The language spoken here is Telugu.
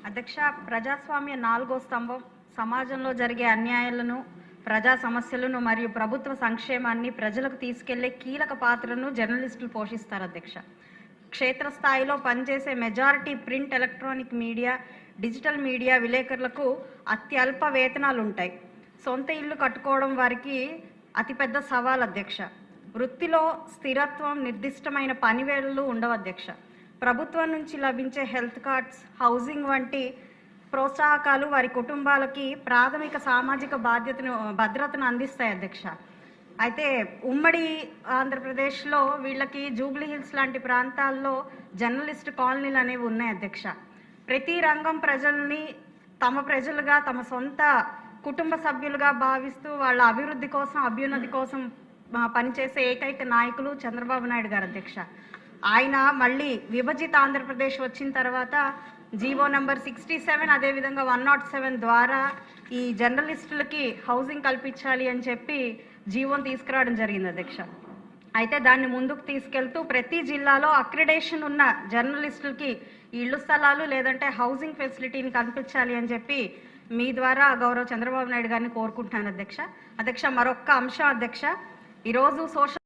అధ్యక్ష, ప్రజాస్వామ్య 4వ స్తంభం సమాజంలో జరిగే అన్యాయాలను, ప్రజా సమస్యలను మరియు ప్రభుత్వ సంక్షేమాన్ని ప్రజలకు తీసుకెళ్లే కీలక పాత్రను జర్నలిస్టులు పోషిస్తారు. అధ్యక్ష, క్షేత్రస్థాయిలో పనిచేసే majority print, electronic media, digital media విలేకరులకు అత్యల్ప వేతనాలు ఉంటాయి. సొంత ఇల్లు కట్టుకోవడం వారికి అతిపెద్ద సవాల్. అధ్యక్ష, వృత్తిలో స్థిరత్వం, నిర్దిష్టమైన పనివేళలు ఉండవు. అధ్యక్ష, ప్రభుత్వం నుంచి లభించే హెల్త్ కార్డ్స్, హౌసింగ్ వంటి ప్రోత్సాహకాలు వారి కుటుంబాలకి ప్రాథమిక సామాజిక భద్రతను అందిస్తాయి. అధ్యక్ష, అయితే ఉమ్మడి ఆంధ్రప్రదేశ్లో వీళ్ళకి జూబ్లీ హిల్స్ లాంటి ప్రాంతాల్లో జర్నలిస్ట్ కాలనీలు అనేవి ఉన్నాయి. అధ్యక్ష, ప్రతి రంగం ప్రజల్ని తమ ప్రజలుగా, తమ సొంత కుటుంబ సభ్యులుగా భావిస్తూ వాళ్ళ అభివృద్ధి కోసం, అభ్యున్నతి కోసం పనిచేసే ఏకైక నాయకులు చంద్రబాబు నాయుడు గారు. అధ్యక్ష, ఆయన మళ్ళీ విభజిత ఆంధ్రప్రదేశ్ వచ్చిన తర్వాత జీవో నంబర్ 67 అదేవిధంగా 107 ద్వారా ఈ జర్నలిస్టులకి హౌసింగ్ కల్పించాలి అని చెప్పి జీవోని తీసుకురావడం జరిగింది. అధ్యక్ష, అయితే దాన్ని ముందుకు తీసుకెళ్తూ ప్రతి జిల్లాలో అక్రిడేషన్ ఉన్న జర్నలిస్టులకి ఇళ్ల స్థలాలు లేదంటే హౌసింగ్ ఫెసిలిటీని కల్పించాలి అని చెప్పి మీ ద్వారా గౌరవ చంద్రబాబు నాయుడు గారిని కోరుకుంటున్నాను. అధ్యక్ష, మరొక్క అంశం. అధ్యక్ష, ఈరోజు సోషల్